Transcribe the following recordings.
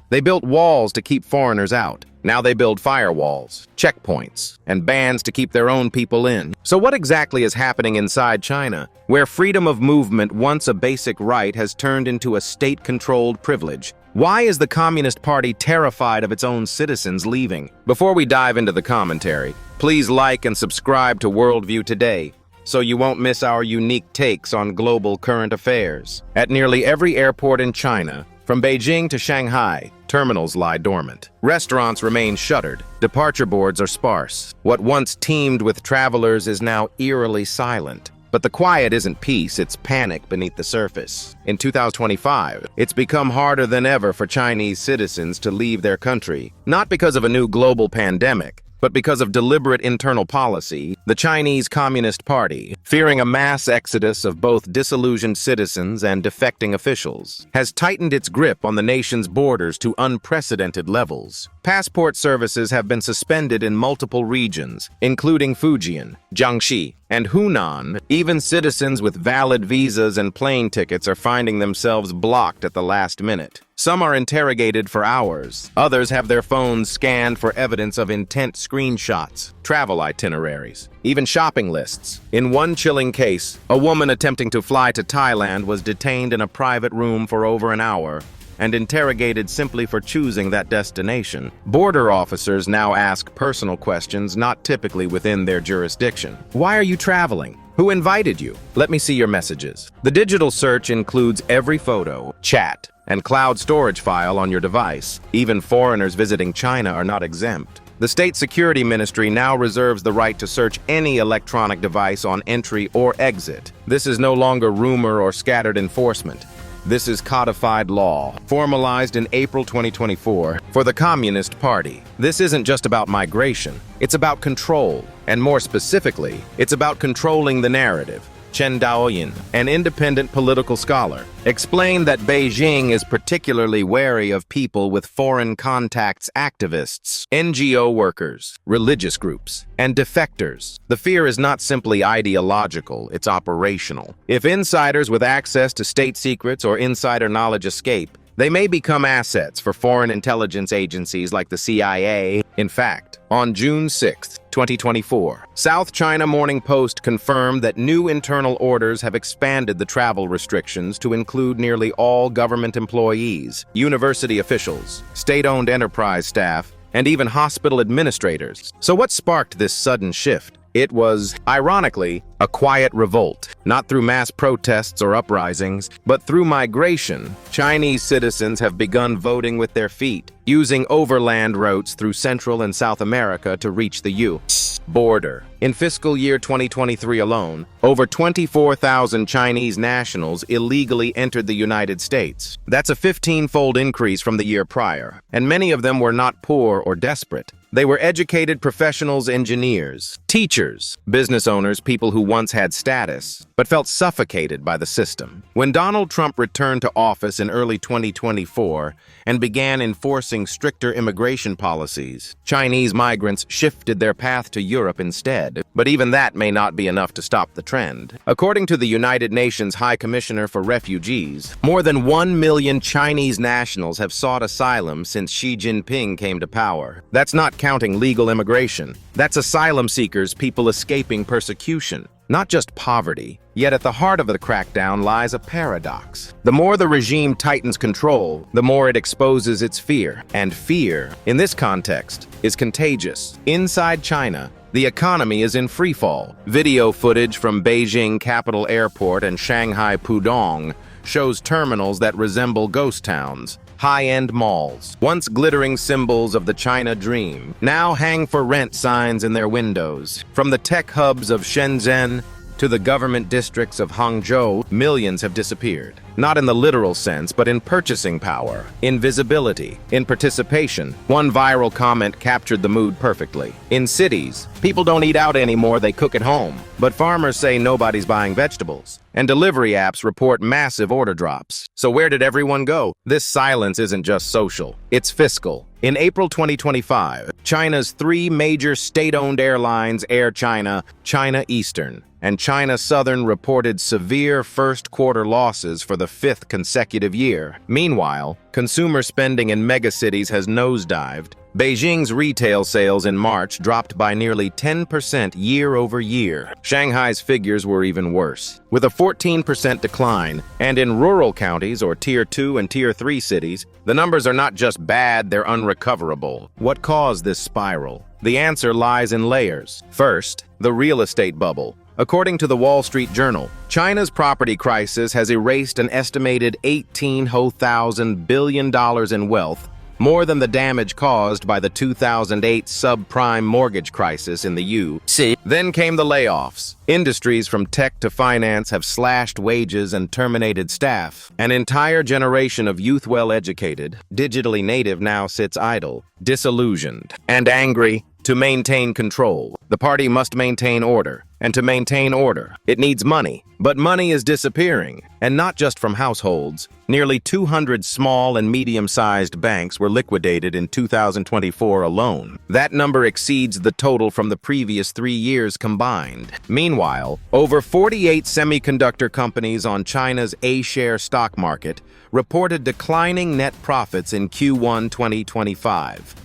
They built walls to keep foreigners out. Now they build firewalls, checkpoints, and bans to keep their own people in. So what exactly is happening inside China, where freedom of movement, once a basic right, has turned into a state-controlled privilege? Why is the Communist Party terrified of its own citizens leaving? Before we dive into the commentary, please like and subscribe to Worldview Today, so you won't miss our unique takes on global current affairs. At nearly every airport in China, from Beijing to Shanghai, terminals lie dormant. Restaurants remain shuttered. Departure boards are sparse. What once teemed with travelers is now eerily silent. But the quiet isn't peace, it's panic beneath the surface. In 2025, it's become harder than ever for Chinese citizens to leave their country, not because of a new global pandemic, but because of deliberate internal policy. The Chinese Communist Party, fearing a mass exodus of both disillusioned citizens and defecting officials, has tightened its grip on the nation's borders to unprecedented levels. Passport services have been suspended in multiple regions, including Fujian, Jiangxi, and Hunan. Even citizens with valid visas and plane tickets are finding themselves blocked at the last minute. Some are interrogated for hours. Others have their phones scanned for evidence of intent screenshots, travel itineraries, even shopping lists. In one chilling case, a woman attempting to fly to Thailand was detained in a private room for over an hour and interrogated simply for choosing that destination. Border officers now ask personal questions not typically within their jurisdiction. Why are you traveling? Who invited you? Let me see your messages. The digital search includes every photo, chat, and cloud storage file on your device. Even foreigners visiting China are not exempt. The State Security Ministry now reserves the right to search any electronic device on entry or exit. This is no longer rumor or scattered enforcement. This is codified law, formalized in April 2024 for the Communist Party. This isn't just about migration, it's about control. And more specifically, it's about controlling the narrative. Chen Daoyin, an independent political scholar, explained that Beijing is particularly wary of people with foreign contacts, activists, NGO workers, religious groups, and defectors. The fear is not simply ideological, it's operational. If insiders with access to state secrets or insider knowledge escape, they may become assets for foreign intelligence agencies like the CIA. In fact, on June 6, 2024, South China Morning Post confirmed that new internal orders have expanded the travel restrictions to include nearly all government employees, university officials, state-owned enterprise staff, and even hospital administrators. So what sparked this sudden shift? It was, ironically, a quiet revolt, not through mass protests or uprisings, but through migration. Chinese citizens have begun voting with their feet, using overland routes through Central and South America to reach the U.S. border. In fiscal year 2023 alone, over 24,000 Chinese nationals illegally entered the United States. That's a 15-fold increase from the year prior, and many of them were not poor or desperate. They were educated professionals, engineers, teachers, business owners, people who once had status, but felt suffocated by the system. When Donald Trump returned to office in early 2024 and began enforcing stricter immigration policies, Chinese migrants shifted their path to Europe instead. But even that may not be enough to stop the trend. According to the United Nations High Commissioner for Refugees, more than 1 million Chinese nationals have sought asylum since Xi Jinping came to power. That's not counting legal immigration. That's asylum seekers, people escaping persecution, not just poverty. Yet at the heart of the crackdown lies a paradox. The more the regime tightens control, the more it exposes its fear. And fear, in this context, is contagious. Inside China, the economy is in freefall. Video footage from Beijing Capital Airport and Shanghai Pudong shows terminals that resemble ghost towns. High-end malls, once glittering symbols of the China dream, now hang for rent signs in their windows. From the tech hubs of Shenzhen to the government districts of Hangzhou, millions have disappeared. Not in the literal sense, but in purchasing power, in visibility, in participation. One viral comment captured the mood perfectly. In cities, people don't eat out anymore, they cook at home. But farmers say nobody's buying vegetables. And delivery apps report massive order drops. So where did everyone go? This silence isn't just social, it's fiscal. In April 2025, China's three major state-owned airlines, Air China, China Eastern, and China Southern, reported severe first-quarter losses for the the 5th consecutive year. Meanwhile, consumer spending in megacities has nosedived. Beijing's retail sales in March dropped by nearly 10% year over year. Shanghai's figures were even worse, with a 14% decline. And in rural counties, or Tier 2 and Tier 3 cities, the numbers are not just bad, they're unrecoverable. What caused this spiral? The answer lies in layers. First, the real estate bubble. According to the Wall Street Journal, China's property crisis has erased an estimated $18,000 billion in wealth, more than the damage caused by the 2008 subprime mortgage crisis in the U.S. Then came the layoffs. Industries from tech to finance have slashed wages and terminated staff. An entire generation of youth well-educated, digitally native now sits idle, disillusioned, and angry. To maintain control, the party must maintain order. And to maintain order, it needs money. But money is disappearing, and not just from households. Nearly 200 small and medium-sized banks were liquidated in 2024 alone. That number exceeds the total from the previous 3 years combined. Meanwhile, over 48 semiconductor companies on China's A-share stock market reported declining net profits in Q1 2025.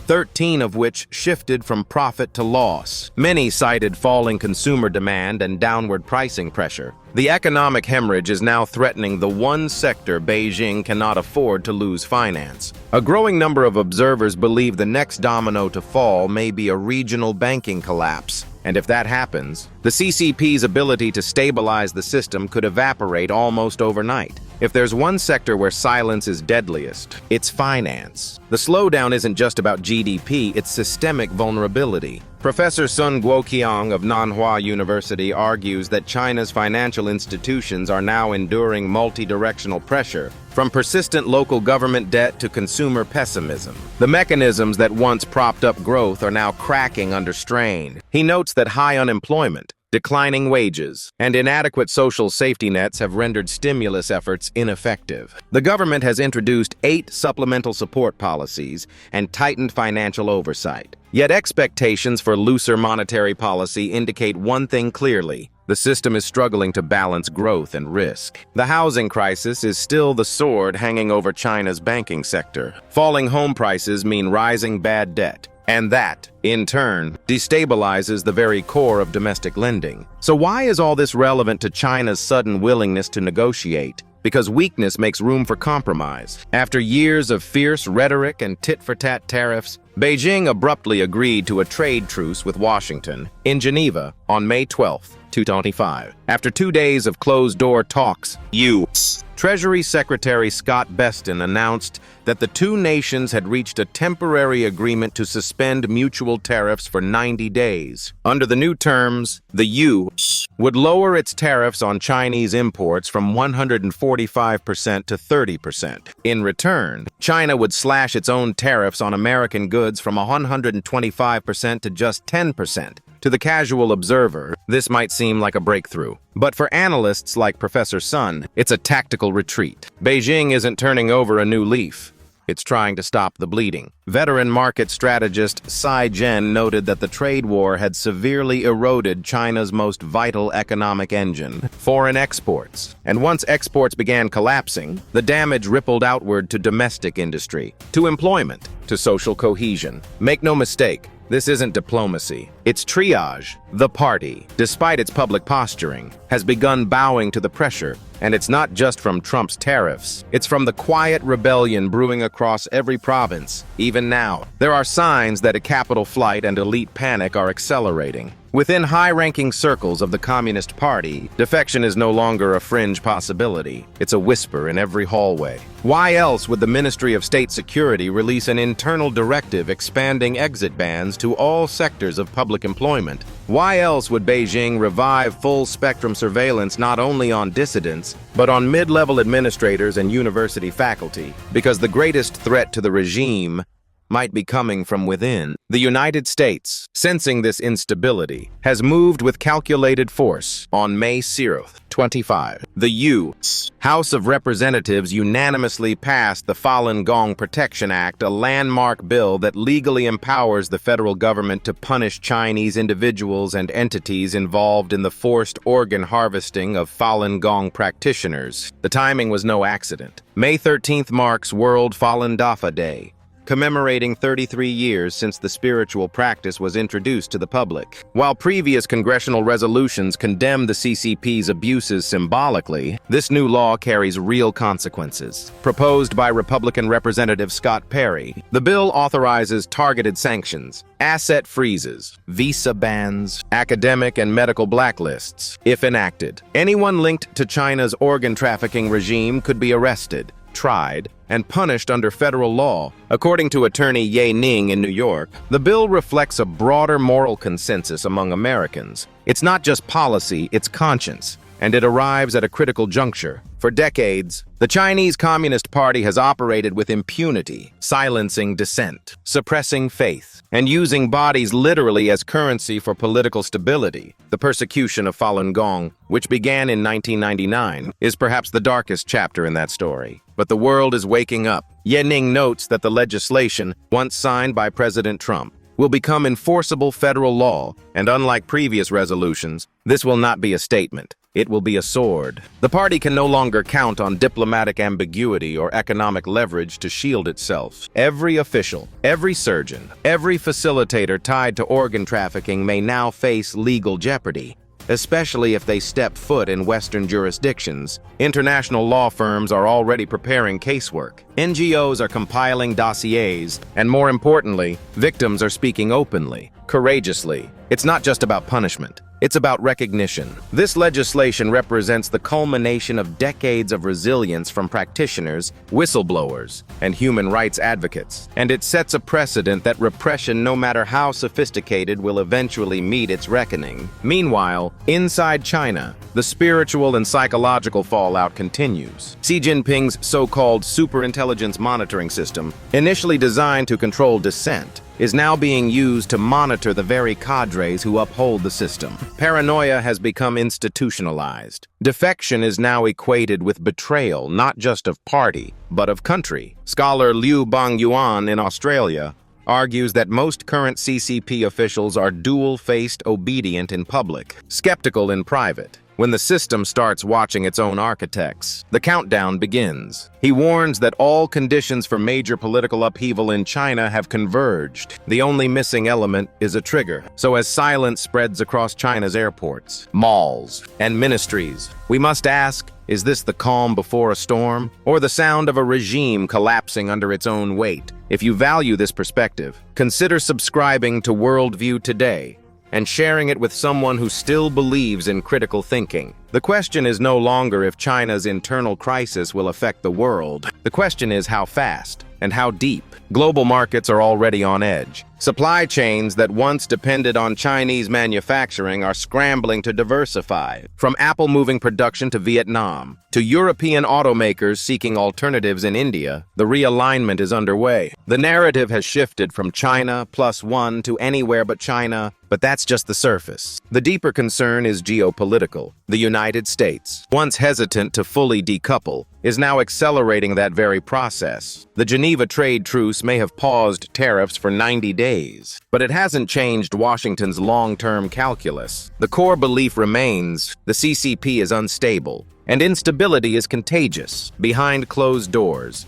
13 of which shifted from profit to loss. Many cited falling consumer demand and downward pricing pressure. The economic hemorrhage is now threatening the one sector Beijing cannot afford to lose: finance. A growing number of observers believe the next domino to fall may be a regional banking collapse. And if that happens, the CCP's ability to stabilize the system could evaporate almost overnight. If there's one sector where silence is deadliest, it's finance. The slowdown isn't just about GDP, it's systemic vulnerability. Professor Sun Guoqiang of Nanhua University argues that China's financial institutions are now enduring multi-directional pressure, from persistent local government debt to consumer pessimism. The mechanisms that once propped up growth are now cracking under strain. He notes that high unemployment, declining wages, and inadequate social safety nets have rendered stimulus efforts ineffective. The government has introduced 8 supplemental support policies and tightened financial oversight. Yet expectations for looser monetary policy indicate one thing clearly: the system is struggling to balance growth and risk. The housing crisis is still the sword hanging over China's banking sector. Falling home prices mean rising bad debt, and that, in turn, destabilizes the very core of domestic lending. So why is all this relevant to China's sudden willingness to negotiate? Because weakness makes room for compromise. After years of fierce rhetoric and tit-for-tat tariffs, Beijing abruptly agreed to a trade truce with Washington in Geneva on May 12, 2025. After 2 days of closed-door talks, U.S. Treasury Secretary Scott Bessent announced that the two nations had reached a temporary agreement to suspend mutual tariffs for 90 days. Under the new terms, the U.S. would lower its tariffs on Chinese imports from 145% to 30%. In return, China would slash its own tariffs on American goods from 125% to just 10%. To the casual observer, this might seem like a breakthrough. But for analysts like Professor Sun, it's a tactical retreat. Beijing isn't turning over a new leaf. It's trying to stop the bleeding. Veteran market strategist Tsai Zhen noted that the trade war had severely eroded China's most vital economic engine, foreign exports. And once exports began collapsing, the damage rippled outward to domestic industry, to employment, to social cohesion. Make no mistake, this isn't diplomacy. It's triage. The party, despite its public posturing, has begun bowing to the pressure. And it's not just from Trump's tariffs. It's from the quiet rebellion brewing across every province. Even now, there are signs that a capital flight and elite panic are accelerating. Within high-ranking circles of the Communist Party, defection is no longer a fringe possibility. It's a whisper in every hallway. Why else would the Ministry of State Security release an internal directive expanding exit bans to all sectors of public employment? Why else would Beijing revive full-spectrum surveillance not only on dissidents, but on mid-level administrators and university faculty? Because the greatest threat to the regime might be coming from within. The United States, sensing this instability, has moved with calculated force. On May 0th, 25, the U.S. House of Representatives unanimously passed the Falun Gong Protection Act, a landmark bill that legally empowers the federal government to punish Chinese individuals and entities involved in the forced organ harvesting of Falun Gong practitioners. The timing was no accident. May 13th marks World Falun Dafa Day, commemorating 33 years since the spiritual practice was introduced to the public. While previous congressional resolutions condemned the CCP's abuses symbolically, this new law carries real consequences. Proposed by Republican Representative Scott Perry, the bill authorizes targeted sanctions, asset freezes, visa bans, academic and medical blacklists. If enacted, anyone linked to China's organ trafficking regime could be arrested, tried, and punished under federal law. According to attorney Ye Ning in New York, the bill reflects a broader moral consensus among Americans. It's not just policy, it's conscience, and it arrives at a critical juncture. For decades, the Chinese Communist Party has operated with impunity, silencing dissent, suppressing faith, and using bodies literally as currency for political stability. The persecution of Falun Gong, which began in 1999, is perhaps the darkest chapter in that story. But the world is waking up. Ye Ning notes that the legislation, once signed by President Trump, will become enforceable federal law, and unlike previous resolutions, this will not be a statement. It will be a sword. The party can no longer count on diplomatic ambiguity or economic leverage to shield itself. Every official, every surgeon, every facilitator tied to organ trafficking may now face legal jeopardy, especially if they step foot in Western jurisdictions. International law firms are already preparing casework. NGOs are compiling dossiers, and more importantly, victims are speaking openly, courageously. It's not just about punishment. It's about recognition. This legislation represents the culmination of decades of resilience from practitioners, whistleblowers, and human rights advocates. And it sets a precedent that repression, no matter how sophisticated, will eventually meet its reckoning. Meanwhile, inside China, the spiritual and psychological fallout continues. Xi Jinping's so-called superintelligence monitoring system, initially designed to control dissent, is now being used to monitor the very cadres who uphold the system. Paranoia has become institutionalized. Defection is now equated with betrayal, not just of party, but of country. Scholar Liu Bongyuan in Australia argues that most current CCP officials are dual-faced, obedient in public, skeptical in private. When the system starts watching its own architects, the countdown begins. He warns that all conditions for major political upheaval in China have converged. The only missing element is a trigger. So as silence spreads across China's airports, malls, and ministries, we must ask, is this the calm before a storm, or the sound of a regime collapsing under its own weight? If you value this perspective, consider subscribing to Worldview today and sharing it with someone who still believes in critical thinking. The question is no longer if China's internal crisis will affect the world. The question is how fast and how deep. Global markets are already on edge. Supply chains that once depended on Chinese manufacturing are scrambling to diversify. From Apple moving production to Vietnam, to European automakers seeking alternatives in India, the realignment is underway. The narrative has shifted from China +1 to anywhere but China, but that's just the surface. The deeper concern is geopolitical. The United States, once hesitant to fully decouple, is now accelerating that very process. The Geneva trade truce may have paused tariffs for 90 days, but it hasn't changed Washington's long-term calculus. The core belief remains: the CCP is unstable, and instability is contagious. Behind closed doors,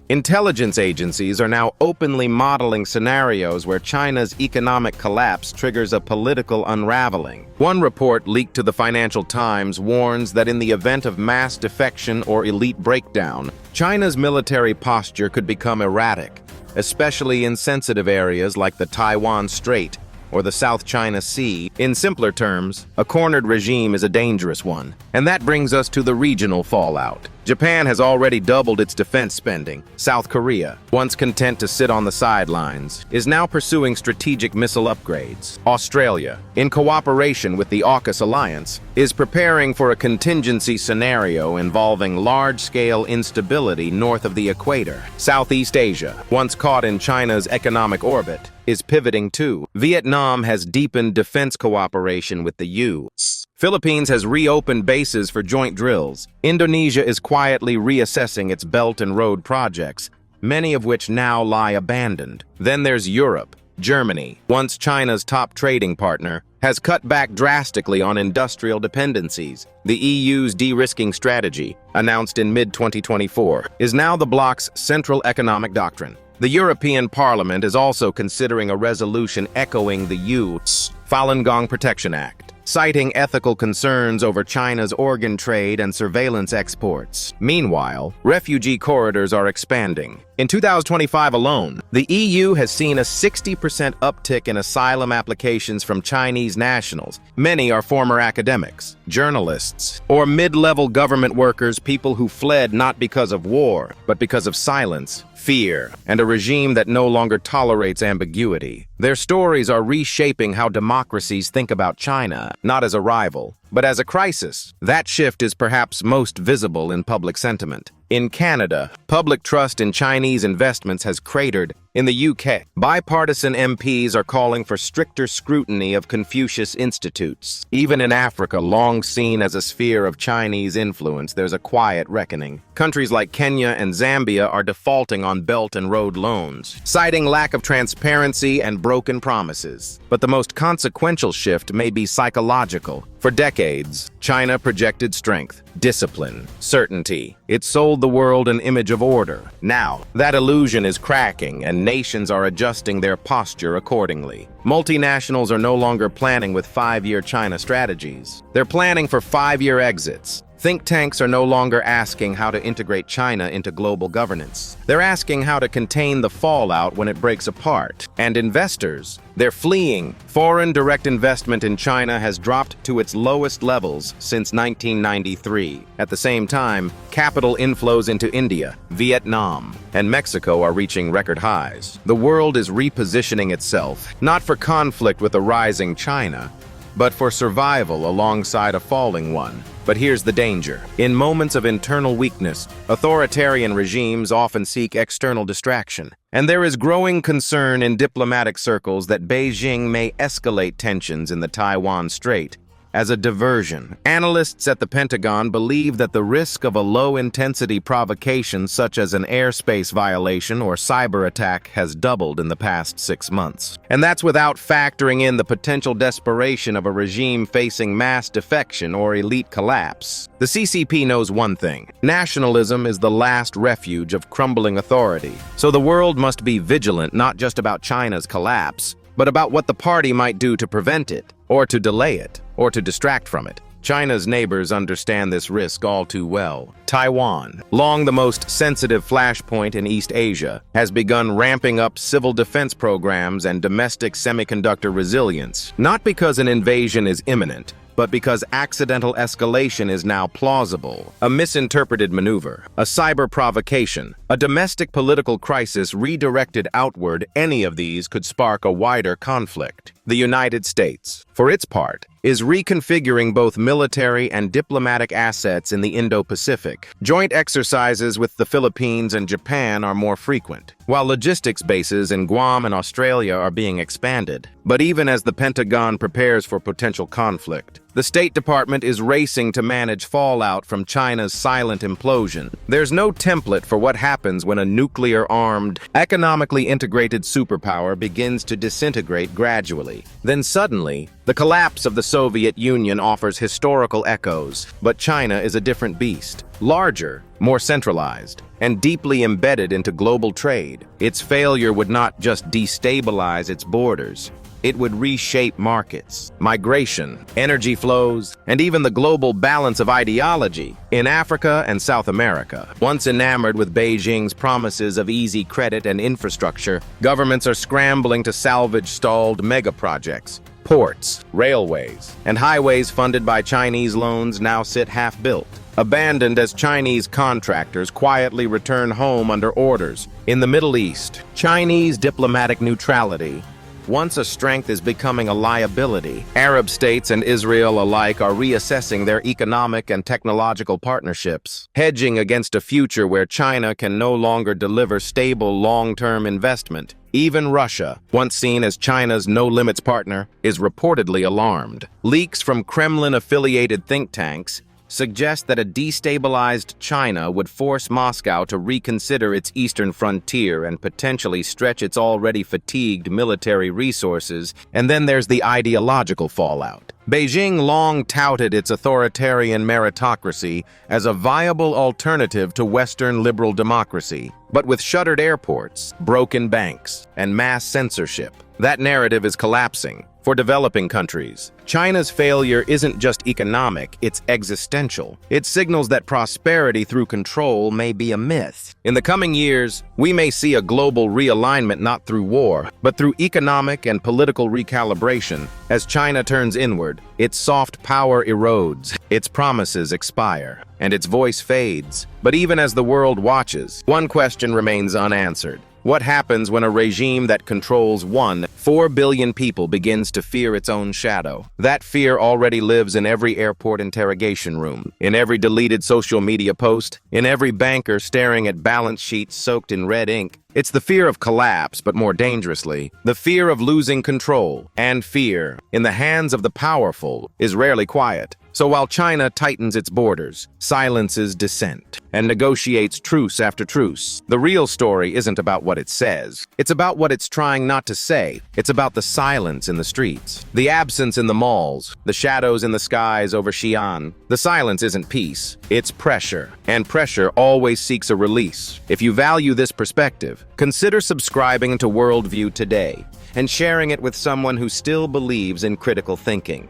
intelligence agencies are now openly modeling scenarios where China's economic collapse triggers a political unraveling. One report leaked to the Financial Times warns that in the event of mass defection or elite breakdown, China's military posture could become erratic, especially in sensitive areas like the Taiwan Strait or the South China Sea. In simpler terms, a cornered regime is a dangerous one. And that brings us to the regional fallout. Japan has already doubled its defense spending. South Korea, once content to sit on the sidelines, is now pursuing strategic missile upgrades. Australia, in cooperation with the AUKUS alliance, is preparing for a contingency scenario involving large-scale instability north of the equator. Southeast Asia, once caught in China's economic orbit, is pivoting too. Vietnam has deepened defense cooperation with the U.S. Philippines has reopened bases for joint drills. Indonesia is quietly reassessing its Belt and Road projects, many of which now lie abandoned. Then there's Europe. Germany, once China's top trading partner, has cut back drastically on industrial dependencies. The EU's de-risking strategy, announced in mid-2024, is now the bloc's central economic doctrine. The European Parliament is also considering a resolution echoing the U.S. Falun Gong Protection Act, citing ethical concerns over China's organ trade and surveillance exports. Meanwhile, refugee corridors are expanding. In 2025 alone, the EU has seen a 60% uptick in asylum applications from Chinese nationals. Many are former academics, journalists, or mid-level government workers, people who fled not because of war, but because of silence, fear, and a regime that no longer tolerates ambiguity. Their stories are reshaping how democracies think about China, not as a rival, but as a crisis. That shift is perhaps most visible in public sentiment. In Canada, public trust in Chinese investments has cratered. In the UK, bipartisan MPs are calling for stricter scrutiny of Confucius institutes. Even in Africa, long seen as a sphere of Chinese influence, there's a quiet reckoning. Countries like Kenya and Zambia are defaulting on Belt and Road loans, citing lack of transparency and broken promises. But the most consequential shift may be psychological. For decades, China projected strength, discipline, certainty. It sold the world an image of order. Now, that illusion is cracking, and nations are adjusting their posture accordingly. Multinationals are no longer planning with 5-year China strategies. They're planning for 5-year exits. Think tanks are no longer asking how to integrate China into global governance. They're asking how to contain the fallout when it breaks apart. And investors, they're fleeing. Foreign direct investment in China has dropped to its lowest levels since 1993. At the same time, capital inflows into India, Vietnam, and Mexico are reaching record highs. The world is repositioning itself, not for conflict with a rising China, but for survival alongside a falling one. But here's the danger. In moments of internal weakness, authoritarian regimes often seek external distraction. And there is growing concern in diplomatic circles that Beijing may escalate tensions in the Taiwan Strait as a diversion. Analysts at the Pentagon believe that the risk of a low-intensity provocation such as an airspace violation or cyber attack has doubled in the past 6 months. And that's without factoring in the potential desperation of a regime facing mass defection or elite collapse. The CCP knows one thing: nationalism is the last refuge of crumbling authority. So the world must be vigilant not just about China's collapse, but about what the party might do to prevent it, or to delay it, or to distract from it. China's neighbors understand this risk all too well. Taiwan, long the most sensitive flashpoint in East Asia, has begun ramping up civil defense programs and domestic semiconductor resilience, not because an invasion is imminent, but because accidental escalation is now plausible. A misinterpreted maneuver, a cyber provocation, a domestic political crisis redirected outward, any of these could spark a wider conflict. The United States, for its part, is reconfiguring both military and diplomatic assets in the Indo-Pacific. Joint exercises with the Philippines and Japan are more frequent, while logistics bases in Guam and Australia are being expanded. But even as the Pentagon prepares for potential conflict, the State Department is racing to manage fallout from China's silent implosion. There's no template for what happens when a nuclear-armed, economically integrated superpower begins to disintegrate gradually. Then suddenly, the collapse of the Soviet Union offers historical echoes, but China is a different beast. Larger, more centralized, and deeply embedded into global trade. Its failure would not just destabilize its borders. It would reshape markets, migration, energy flows, and even the global balance of ideology. In Africa and South America, once enamored with Beijing's promises of easy credit and infrastructure, governments are scrambling to salvage stalled mega-projects. Ports, railways, and highways funded by Chinese loans now sit half-built. abandoned as Chinese contractors quietly return home under orders. In the Middle East, Chinese diplomatic neutrality. Once a strength is becoming a liability, Arab states and Israel alike are reassessing their economic and technological partnerships, hedging against a future where China can no longer deliver stable long-term investment. Even Russia, once seen as China's no-limits partner, is reportedly alarmed. Leaks from Kremlin-affiliated think tanks suggest that a destabilized China would force Moscow to reconsider its eastern frontier and potentially stretch its already fatigued military resources. And then there's the ideological fallout. Beijing long touted its authoritarian meritocracy as a viable alternative to Western liberal democracy. But with shuttered airports, broken banks, and mass censorship, that narrative is collapsing. For developing countries, China's failure isn't just economic, it's existential. It signals that prosperity through control may be a myth. In the coming years, we may see a global realignment not through war, but through economic and political recalibration. As China turns inward, its soft power erodes, its promises expire, and its voice fades. But even as the world watches, one question remains unanswered. What happens when a regime that controls 4 billion people begins to fear its own shadow? That fear already lives in every airport interrogation room, in every deleted social media post, in every banker staring at balance sheets soaked in red ink. It's the fear of collapse, but more dangerously, the fear of losing control. And fear, in the hands of the powerful, is rarely quiet. So while China tightens its borders, silences dissent, and negotiates truce after truce, the real story isn't about what it says. It's about what it's trying not to say. It's about the silence in the streets, the absence in the malls, the shadows in the skies over Xi'an. The silence isn't peace, it's pressure. And pressure always seeks a release. If you value this perspective, consider subscribing to Worldview today and sharing it with someone who still believes in critical thinking.